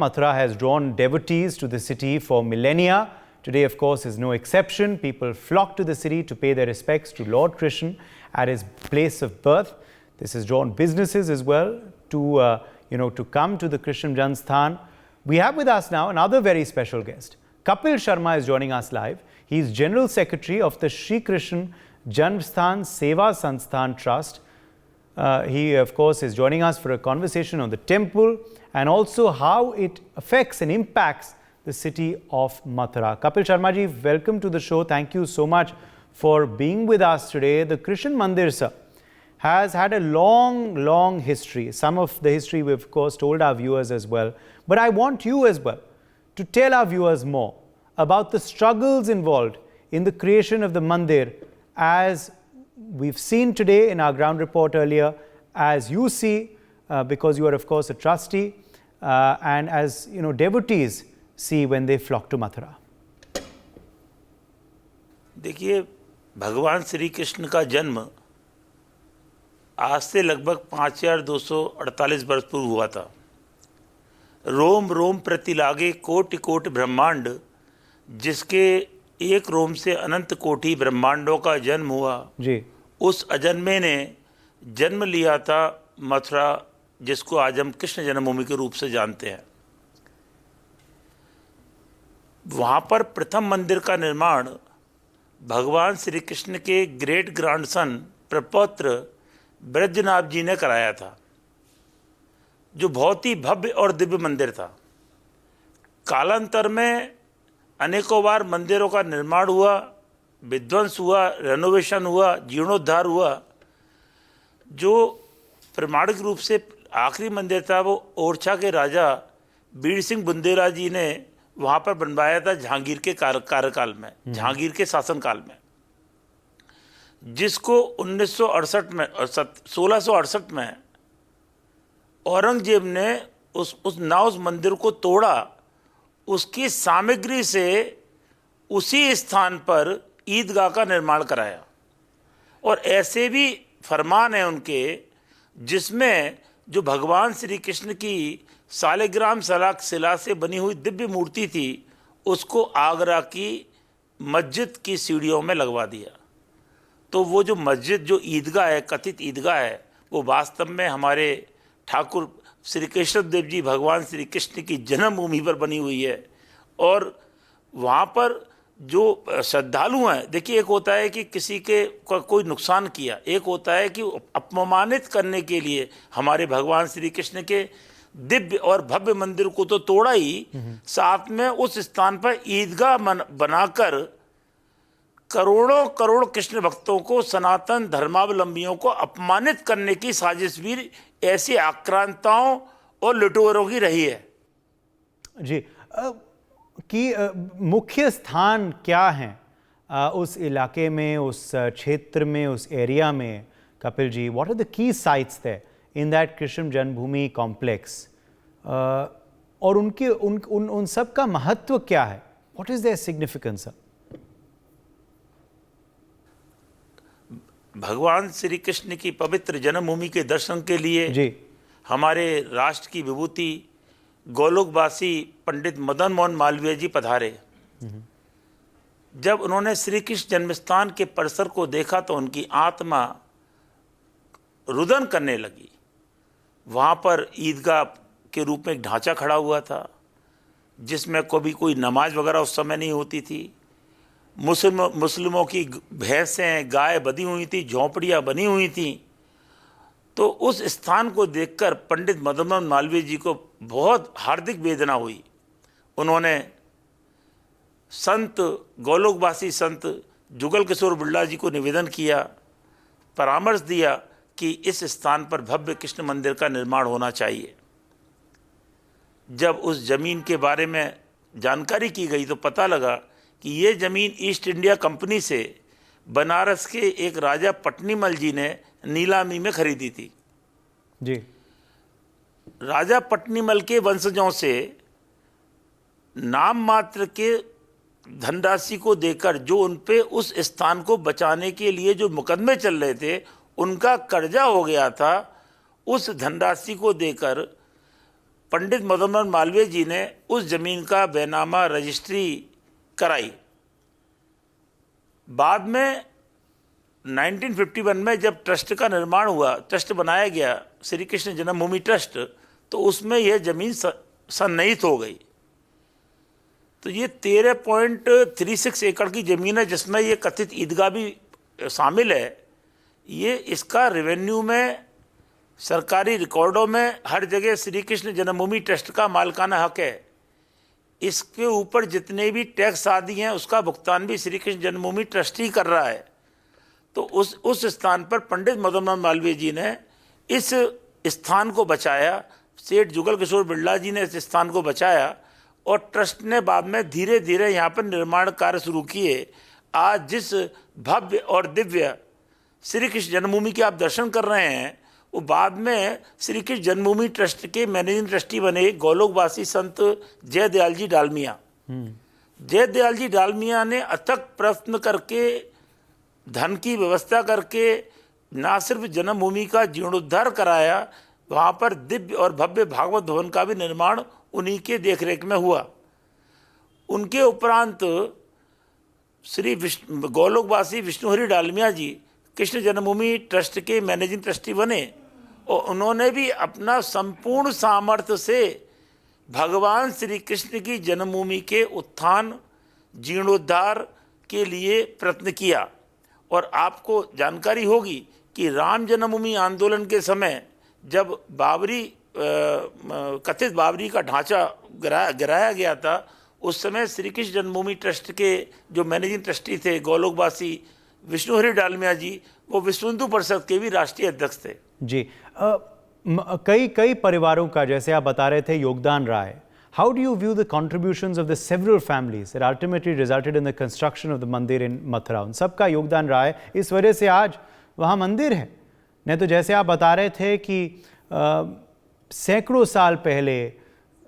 Mathura has drawn devotees to the city for millennia. Today, of course, is no exception. People flock to the city to pay their respects to Lord Krishna at his place of birth. This has drawn businesses as well to come to the Krishna Janmasthan. We have with us now another very special guest. Kapil Sharma is joining us live. He is General Secretary of the Shri Krishna Janmasthan Seva Sansthan Trust. He, of course, is joining us for a conversation on the temple and also how it affects and impacts the city of Mathura. Kapil Sharma ji, welcome to the show. Thank you so much for being with us today. The Krishna Mandir, sir, has had a long history. Some of the history we've, of course, told our viewers as well. But I want you as well to tell our viewers more about the struggles involved in the creation of the Mandir, as we've seen today in our ground report earlier, as you see, because you are, of course, a trustee, and as devotees see when they flock to Mathura. देखिए, भगवान श्री कृष्ण का जन्म आज से लगभग 5248 वर्ष पूर्व हुआ था। रोम रोम प्रति लागे कोटि कोटि ब्रह्मांड, जिसके एक रोम से अनंत कोटि ब्रह्मांडों का जन्म हुआ जी। उस अजन्मे ने जन्म लिया था मथुरा, जिसको आज हम कृष्ण जन्मभूमि के रूप से जानते हैं। वहाँ पर प्रथम मंदिर का निर्माण भगवान श्री कृष्ण के ग्रेट ग्रैंडसन प्रपौत्र ब्रजनाभ जी ने कराया था, जो बहुत ही भव्य और दिव्य मंदिर था। कालांतर में अनेकों बार मंदिरों का निर्माण हुआ, विध्वंस हुआ, रेनोवेशन हुआ, जीर्णोद्धार हुआ। जो प्रमाणिक रूप से आखिरी मंदिर था वो ओरछा के राजा बीर सिंह बुंदेला जी ने वहाँ पर बनवाया था जहांगीर के कार्यकाल में, जहांगीर के शासनकाल में, जिसको 1668 में औरंगजेब ने उस मंदिर को तोड़ा। उसकी सामग्री से उसी स्थान पर ईदगाह का निर्माण कराया। और ऐसे भी फरमान है उनके, जिसमें जो भगवान श्री कृष्ण की सालिग्राम शिला से बनी हुई दिव्य मूर्ति थी, उसको आगरा की मस्जिद की सीढ़ियों में लगवा दिया। तो वो जो मस्जिद, जो ईदगाह है, कथित ईदगाह है, वो वास्तव में हमारे ठाकुर श्री केशव देव जी भगवान श्री कृष्ण की जन्मभूमि पर बनी हुई है। और वहाँ पर जो श्रद्धालु हैं, देखिए, एक होता है कि किसी के कोई नुकसान किया, एक होता है कि अपमानित करने के लिए हमारे भगवान श्री कृष्ण के दिव्य और भव्य मंदिर को तो तोड़ा ही, साथ में उस स्थान पर ईदगाह बनाकर करोड़ों करोड़ कृष्ण भक्तों को, सनातन धर्मावलंबियों को अपमानित करने की साजिश भी ऐसे आक्रांताओं और लुटेरों की रही है। जी, कि मुख्य स्थान क्या हैं उस इलाके में, उस क्षेत्र में, उस एरिया में? Kapil ji, what are the key sites there in that Krishna Janmabhoomi complex, और उन सब का महत्व क्या है? What is their significance? भगवान श्री कृष्ण की पवित्र जन्मभूमि के दर्शन के लिए जी हमारे राष्ट्र की विभूति गोलोकवासी पंडित मदन मोहन मालवीय जी पधारे। जब उन्होंने श्री कृष्ण जन्मस्थान के परिसर को देखा तो उनकी आत्मा रुदन करने लगी। वहाँ पर ईदगाह के रूप में एक ढांचा खड़ा हुआ था, जिसमें कभी कोई नमाज वगैरह उस समय नहीं होती थी। मुस्लिमों की भैंसें, गाय बंधी हुई थी, झोंपड़ियाँ बनी हुई थी। तो उस स्थान को देखकर पंडित मदन मोहन मालवीय जी को बहुत हार्दिक वेदना हुई। उन्होंने संत गोलोकवासी संत जुगल किशोर बिरला जी को निवेदन किया, परामर्श दिया कि इस स्थान पर भव्य कृष्ण मंदिर का निर्माण होना चाहिए। जब उस जमीन के बारे में जानकारी की गई तो पता लगा कि ये ज़मीन ईस्ट इंडिया कंपनी से बनारस के एक राजा पटनीमल जी ने नीलामी में खरीदी थी। जी। राजा पटनीमल के वंशजों से नाम मात्र के धनराशि को देकर, जो उन पे उस स्थान को बचाने के लिए जो मुकदमे चल रहे थे, उनका कर्जा हो गया था। उस धनराशि को देकर पंडित मदन मोहन मालवीय जी ने उस जमीन का बैनामा रजिस्ट्री कराई। बाद में 1951 में जब ट्रस्ट का निर्माण हुआ, ट्रस्ट बनाया गया श्री कृष्ण जन्मभूमि ट्रस्ट, तो उसमें यह जमीन सन्निहित हो गई। तो ये 13.36 एकड़ की ज़मीन है, जिसमें ये कथित ईदगाह भी शामिल है। ये इसका रेवेन्यू में, सरकारी रिकॉर्डों में हर जगह श्री कृष्ण जन्मभूमि ट्रस्ट का मालिकाना हक है। इसके ऊपर जितने भी टैक्स आदि हैं उसका भुगतान भी श्री कृष्ण जन्मभूमि ट्रस्ट ही कर रहा है। तो उस स्थान पर पंडित मदन मोहन मालवीय जी ने इस स्थान को बचाया, सेठ जुगल किशोर बिरला जी ने इस स्थान को बचाया, और ट्रस्ट ने बाद में धीरे धीरे यहाँ पर निर्माण कार्य शुरू किए। आज जिस भव्य और दिव्य श्री कृष्ण जन्मभूमि के आप दर्शन कर रहे हैं, वो बाद में श्री कृष्ण जन्मभूमि ट्रस्ट के मैनेजिंग ट्रस्टी बने गोलोकवासी संत जयदयाल जी डालमिया। जयदयाल जी डालमिया ने अथक प्रयत्न करके, धन की व्यवस्था करके न सिर्फ जन्मभूमि का जीर्णोद्धार कराया, वहाँ पर दिव्य और भव्य भागवत भवन का भी निर्माण उन्हीं के देखरेख में हुआ। उनके उपरांत श्री गोलोकवासी विष्णुहरि डालमिया जी कृष्ण जन्मभूमि ट्रस्ट के मैनेजिंग ट्रस्टी बने, और उन्होंने भी अपना संपूर्ण सामर्थ्य से भगवान श्री कृष्ण की जन्मभूमि के उत्थान जीर्णोद्धार के लिए प्रयत्न किया। और आपको जानकारी होगी कि राम जन्मभूमि आंदोलन के समय जब कथित बाबरी का ढांचा गिराया गया था, उस समय श्री कृष्ण जन्मभूमि ट्रस्ट के जो मैनेजिंग ट्रस्टी थे गोलोकवासी विष्णुहरि डालमिया जी, वो विश्व हिंदू परिषद के भी राष्ट्रीय अध्यक्ष थे। जी, कई परिवारों का, जैसे आप बता रहे थे, योगदान रहा है। How do you view the contributions of the several families that ultimately resulted in the construction of the मंदिर in मथुरा? उन सबका योगदान रहा है, इस वजह से आज वहाँ मंदिर है। नहीं तो जैसे आप बता रहे थे कि सैकड़ों साल पहले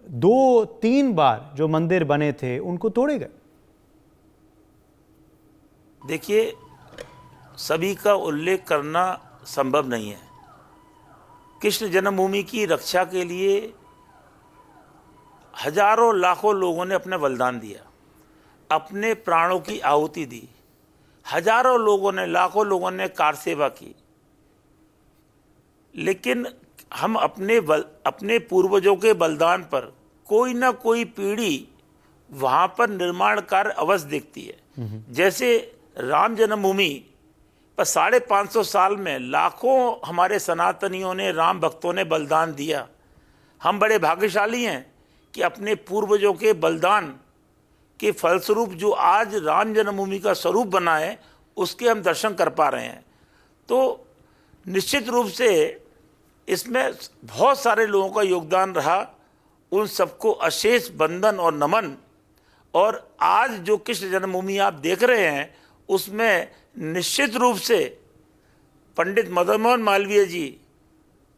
2-3 बार जो मंदिर बने थे उनको तोड़े गए। देखिए, सभी का उल्लेख करना संभव नहीं है। कृष्ण जन्मभूमि की रक्षा के लिए हजारों लाखों लोगों ने अपना बलिदान दिया, अपने प्राणों की आहुति दी। हजारों लोगों ने, लाखों लोगों ने कार सेवा की। लेकिन हम अपने पूर्वजों के बलिदान पर कोई ना कोई पीढ़ी वहाँ पर निर्माण कार्य अवश्य देखती है। जैसे राम जन्मभूमि पर 550 साल में लाखों हमारे सनातनियों ने, राम भक्तों ने बलिदान दिया। हम बड़े भाग्यशाली हैं कि अपने पूर्वजों के बलिदान के फलस्वरूप जो आज राम जन्मभूमि का स्वरूप बना है, उसके हम दर्शन कर पा रहे हैं। तो निश्चित रूप से इसमें बहुत सारे लोगों का योगदान रहा। उन सबको अशेष वंदन और नमन। और आज जो कृष्ण जन्मभूमि आप देख रहे हैं, उसमें निश्चित रूप से पंडित मदन मोहन मालवीय जी,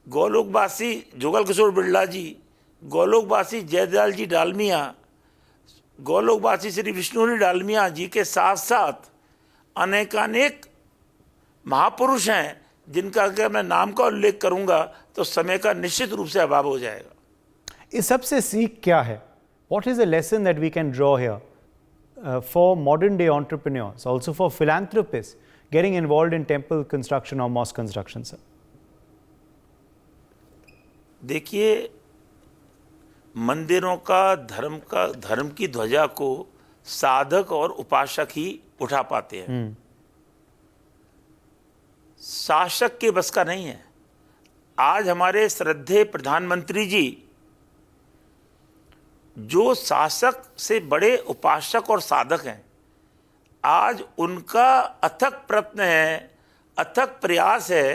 गोलोकवासी जुगल किशोर बिरला जी, गोलोकवासी जयदयाल जी डालमिया, गोलोकवासी श्री विष्णुहरि डालमिया जी के साथ साथ अनेकानेक महापुरुष हैं, जिनका अगर मैं नाम का उल्लेख करूंगा तो समय का निश्चित रूप से अभाव हो जाएगा। इस सबसे सीख क्या है? What is a lesson that we can draw here for modern day entrepreneurs, also for philanthropists getting involved in temple construction or mosque construction, sir? देखिए, मंदिरों का धर्म की ध्वजा को साधक और उपासक ही उठा पाते हैं। शासक के बस का नहीं है। आज हमारे श्रद्धेय प्रधानमंत्री जी, जो शासक से बड़े उपासक और साधक हैं, आज उनका अथक प्रयत्न है, अथक प्रयास है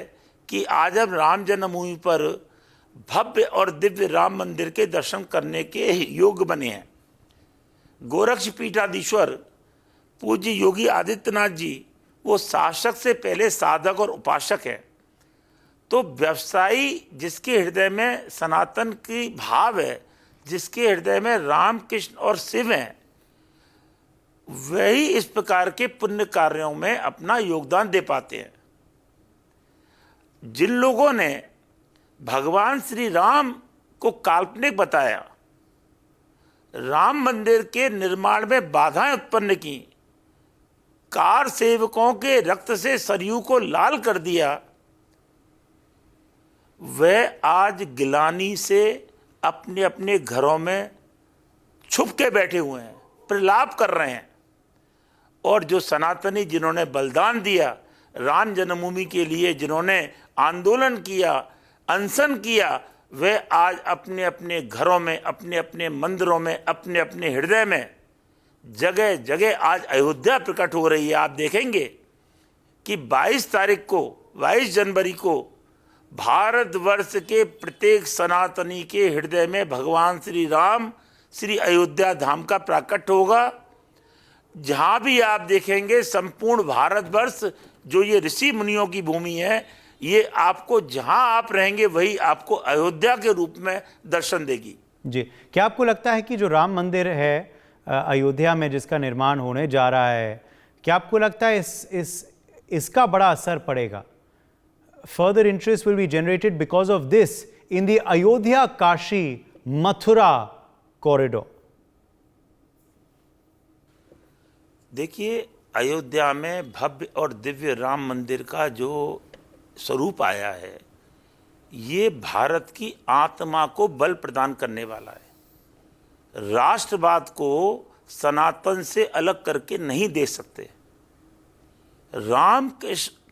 कि आज हम राम जन्मभूमि पर भव्य और दिव्य राम मंदिर के दर्शन करने के योग्य बने हैं। गोरक्ष पीठाधीश्वर पूज्य योगी आदित्यनाथ जी, वो शासक से पहले साधक और उपासक है। तो व्यवसायी जिसके हृदय में सनातन की भाव है, जिसके हृदय में राम कृष्ण और शिव हैं, वही इस प्रकार के पुण्य कार्यों में अपना योगदान दे पाते हैं। जिन लोगों ने भगवान श्री राम को काल्पनिक बताया, राम मंदिर के निर्माण में बाधाएं उत्पन्न की, कार सेवकों के रक्त से सरयू को लाल कर दिया, वह आज गिलानी से अपने अपने घरों में छुप के बैठे हुए हैं, प्रलाप कर रहे हैं। और जो सनातनी जिन्होंने बलिदान दिया राम जन्मभूमि के लिए, जिन्होंने आंदोलन किया, अनशन किया, वे आज अपने अपने घरों में, अपने अपने मंदिरों में, अपने अपने हृदय में, जगह जगह आज अयोध्या प्रकट हो रही है। आप देखेंगे कि 22 तारीख को, 22 जनवरी को भारतवर्ष के प्रत्येक सनातनी के हृदय में भगवान श्री राम श्री अयोध्या धाम का प्राकट्य होगा। जहाँ भी आप देखेंगे संपूर्ण भारतवर्ष, जो ये ऋषि मुनियों की भूमि है, ये आपको जहाँ आप रहेंगे वही आपको अयोध्या के रूप में दर्शन देगी। जी, क्या आपको लगता है कि जो राम मंदिर है अयोध्या में जिसका निर्माण होने जा रहा है, क्या आपको लगता है इसका बड़ा असर पड़ेगा? Further interest will be generated because of this in the Ayodhya Kashi Mathura corridor. देखिए, अयोध्या में भव्य और दिव्य राम मंदिर का जो स्वरूप आया है, ये भारत की आत्मा को बल प्रदान करने वाला है। राष्ट्रवाद को सनातन से अलग करके नहीं दे सकते। राम,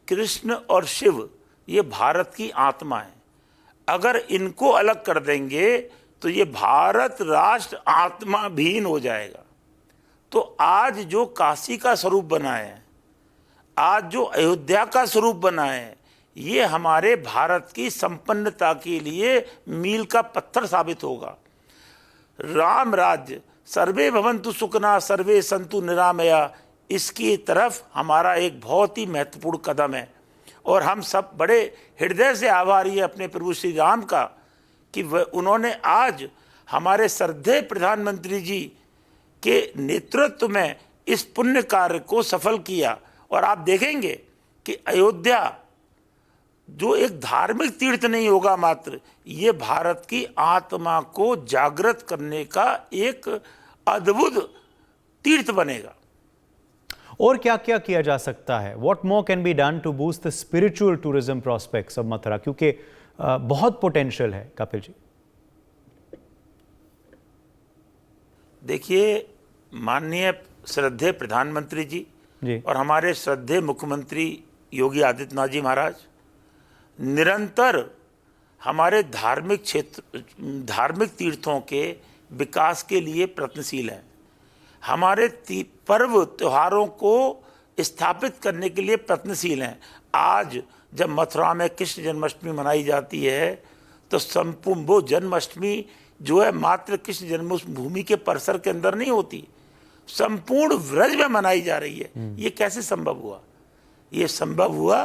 कृष्ण और शिव ये भारत की आत्मा है। अगर इनको अलग कर देंगे तो ये भारत राष्ट्र आत्मा विहीन हो जाएगा। तो आज जो काशी का स्वरूप बना है, आज जो अयोध्या का स्वरूप बना है, ये हमारे भारत की संपन्नता के लिए मील का पत्थर साबित होगा। राम राज्य, सर्वे भवन्तु सुखिनः सर्वे सन्तु निरामया, इसकी तरफ हमारा एक बहुत ही महत्वपूर्ण कदम है। और हम सब बड़े हृदय से आभारी हैं अपने प्रभु श्री राम का कि उन्होंने आज हमारे श्रद्धेय प्रधानमंत्री जी के नेतृत्व में इस पुण्य कार्य को सफल किया। और आप देखेंगे कि अयोध्या जो एक धार्मिक तीर्थ नहीं होगा मात्र, ये भारत की आत्मा को जागृत करने का एक अद्भुत तीर्थ बनेगा। और क्या क्या किया जा सकता है? What more can be done to boost the spiritual tourism prospects of Mathura? क्योंकि बहुत पोटेंशियल है कपिल जी। देखिए, माननीय श्रद्धेय प्रधानमंत्री जी और हमारे श्रद्धेय मुख्यमंत्री योगी आदित्यनाथ जी महाराज निरंतर हमारे धार्मिक क्षेत्र, धार्मिक तीर्थों के विकास के लिए प्रयत्नशील हैं। हमारे पर्व त्योहारों को स्थापित करने के लिए प्रयत्नशील हैं। आज जब मथुरा में कृष्ण जन्माष्टमी मनाई जाती है तो संपूर्ण वो जन्माष्टमी जो है मात्र कृष्ण जन्मभूमि के परिसर के अंदर नहीं होती, संपूर्ण व्रज में मनाई जा रही है। ये कैसे संभव हुआ? ये संभव हुआ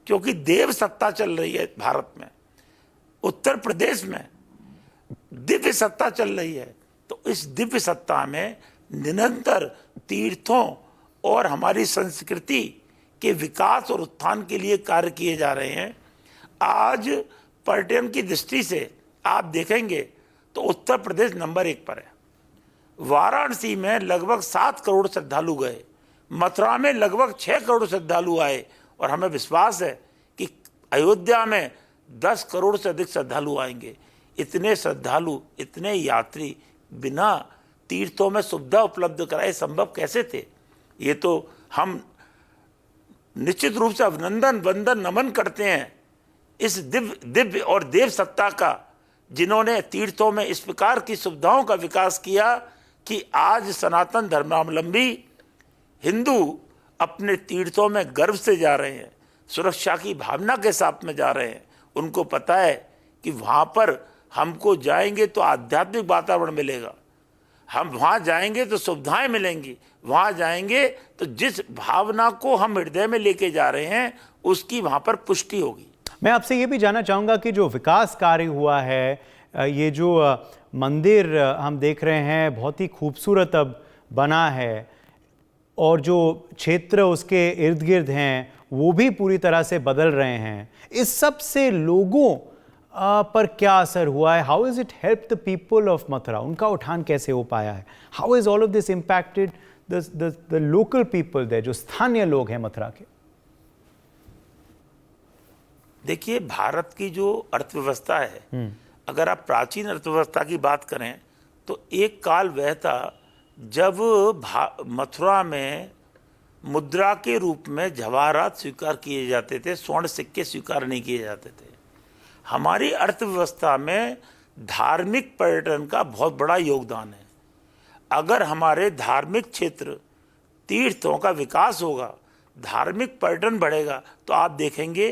क्योंकि देव सत्ता चल रही है भारत में, उत्तर प्रदेश में दिव्य सत्ता चल रही है। तो इस दिव्य सत्ता में निरंतर तीर्थों और हमारी संस्कृति के विकास और उत्थान के लिए कार्य किए जा रहे हैं। आज पर्यटन की दृष्टि से आप देखेंगे तो उत्तर प्रदेश नंबर 1 पर है। वाराणसी में लगभग 7 करोड़ श्रद्धालु गए, मथुरा में लगभग 6 करोड़ श्रद्धालु आए, और हमें विश्वास है कि अयोध्या में 10 करोड़ से अधिक श्रद्धालु आएंगे। इतने श्रद्धालु, इतने यात्री बिना तीर्थों में सुविधा उपलब्ध कराए संभव कैसे थे? ये तो हम निश्चित रूप से अभिनंदन, वंदन, नमन करते हैं इस दिव्य और देव सत्ता का, जिन्होंने तीर्थों में इस प्रकार की सुविधाओं का विकास किया कि आज सनातन धर्मावलंबी हिंदू अपने तीर्थों में गर्व से जा रहे हैं, सुरक्षा की भावना के साथ में जा रहे हैं। उनको पता है कि वहाँ पर हमको जाएंगे तो आध्यात्मिक वातावरण मिलेगा, हम वहाँ जाएंगे तो सुविधाएं मिलेंगी, वहाँ जाएंगे तो जिस भावना को हम हृदय में लेके जा रहे हैं उसकी वहाँ पर पुष्टि होगी। मैं आपसे ये भी जानना चाहूँगा कि जो विकास कार्य हुआ है, ये जो मंदिर हम देख रहे हैं बहुत ही खूबसूरत अब बना है, और जो क्षेत्र उसके इर्द गिर्द हैं वो भी पूरी तरह से बदल रहे हैं। इस सब से लोगों पर क्या असर हुआ है? How is it help the people of Mathura? उनका उठान कैसे हो पाया है? How is all of this impacted the local people there, जो स्थानीय लोग हैं मथुरा के? देखिए, भारत की जो अर्थव्यवस्था है, अगर आप प्राचीन अर्थव्यवस्था की बात करें तो एक काल वह था जब मथुरा में मुद्रा के रूप में जवाहरात स्वीकार किए जाते थे, स्वर्ण सिक्के स्वीकार नहीं किए जाते थे। हमारी अर्थव्यवस्था में धार्मिक पर्यटन का बहुत बड़ा योगदान है। अगर हमारे धार्मिक क्षेत्र, तीर्थों का विकास होगा, धार्मिक पर्यटन बढ़ेगा, तो आप देखेंगे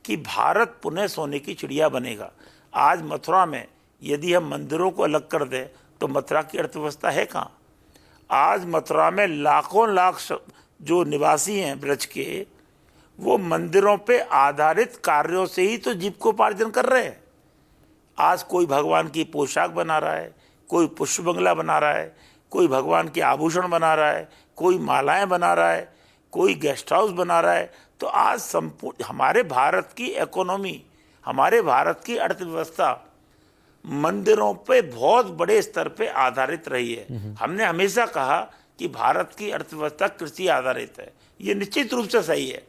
कि भारत पुनः सोने की चिड़िया बनेगा। आज मथुरा में यदि हम मंदिरों को अलग कर दें तो मथुरा की अर्थव्यवस्था है कहाँ? आज मथुरा में लाखों लाख जो निवासी हैं ब्रज के, वो मंदिरों पे आधारित कार्यों से ही तो जीविकोपार्जन कर रहे हैं। आज कोई भगवान की पोशाक बना रहा है, कोई पुष्प बंगला बना रहा है, कोई भगवान के आभूषण बना रहा है, कोई मालाएं बना रहा है, कोई गेस्ट हाउस बना रहा है। तो आज संपूर्ण हमारे भारत की इकोनॉमी, हमारे भारत की अर्थव्यवस्था मंदिरों पे बहुत बड़े स्तर पे आधारित रही है। हमने हमेशा कहा कि भारत की अर्थव्यवस्था कृषि आधारित है, ये निश्चित रूप से सही है,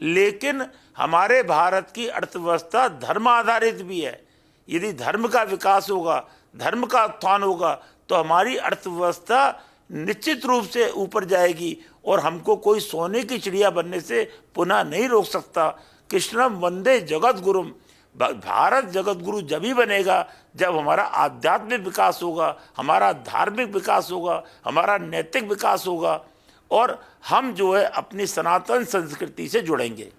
लेकिन हमारे भारत की अर्थव्यवस्था धर्म आधारित भी है। यदि धर्म का विकास होगा, धर्म का उत्थान होगा, तो हमारी अर्थव्यवस्था निश्चित रूप से ऊपर जाएगी और हमको कोई सोने की चिड़िया बनने से पुनः नहीं रोक सकता। कृष्णम वंदे जगत गुरुम, भारत जगत गुरु जब ही बनेगा जब हमारा आध्यात्मिक विकास होगा, हमारा धार्मिक विकास होगा, हमारा नैतिक विकास होगा और हम जो है अपनी सनातन संस्कृति से जुड़ेंगे।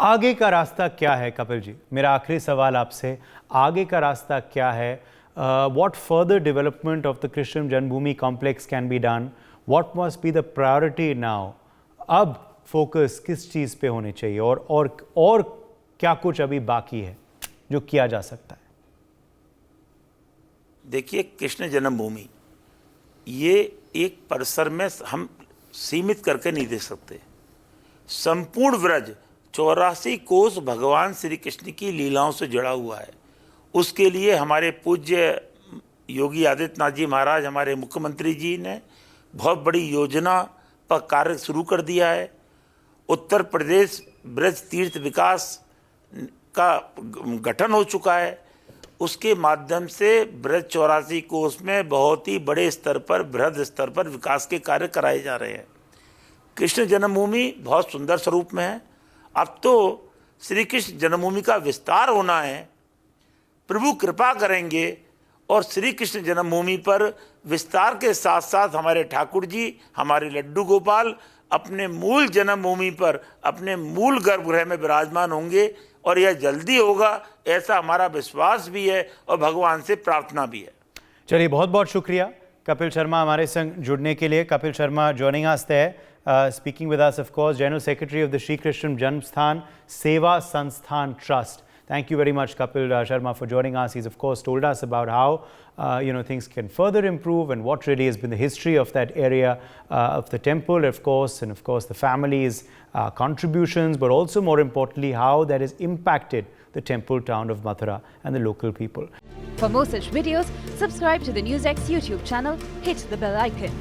आगे का रास्ता क्या है कपिल जी? मेरा आखिरी सवाल आपसे, आगे का रास्ता क्या है? What further development of the Krishna Janmabhoomi complex can be done? What must be the priority now? अब फोकस किस चीज़ पे होनी चाहिए और क्या कुछ अभी बाकी है जो किया जा सकता है? देखिए, कृष्ण जन्मभूमि ये एक परिसर में हम सीमित करके नहीं देख सकते। संपूर्ण व्रज 84 कोस भगवान श्री कृष्ण की लीलाओं से जुड़ा हुआ है। उसके लिए हमारे पूज्य योगी आदित्यनाथ जी महाराज, हमारे मुख्यमंत्री जी ने बहुत बड़ी योजना पर कार्य शुरू कर दिया है। उत्तर प्रदेश ब्रज तीर्थ विकास का गठन हो चुका है। उसके माध्यम से ब्रज 84 कोस में बहुत ही बड़े स्तर पर, बृहद स्तर पर विकास के कार्य कराए जा रहे हैं। कृष्ण जन्मभूमि बहुत सुंदर स्वरूप में है। अब तो श्री कृष्ण जन्मभूमि का विस्तार होना है। प्रभु कृपा करेंगे और श्री कृष्ण जन्मभूमि पर विस्तार के साथ साथ हमारे ठाकुर जी, हमारे लड्डू गोपाल अपने मूल जन्मभूमि पर, अपने मूल गर्भगृह में विराजमान होंगे और यह जल्दी होगा, ऐसा हमारा विश्वास भी है और भगवान से प्रार्थना भी है। चलिए, बहुत बहुत शुक्रिया कपिल शर्मा हमारे संग जुड़ने के लिए। Kapil Sharma joining us there, speaking with us, of course, General Secretary of the Shri Krishna Janmsthan Seva Sansthan Trust. Thank you very much, Kapil Sharma, for joining us. He's, of course, told us about how things can further improve and what really has been the history of that area of the temple, of course, and of course the family's contributions, but also more importantly how that has impacted the temple town of Mathura and the local people. For more such videos, subscribe to the NewsX YouTube channel, hit the bell icon.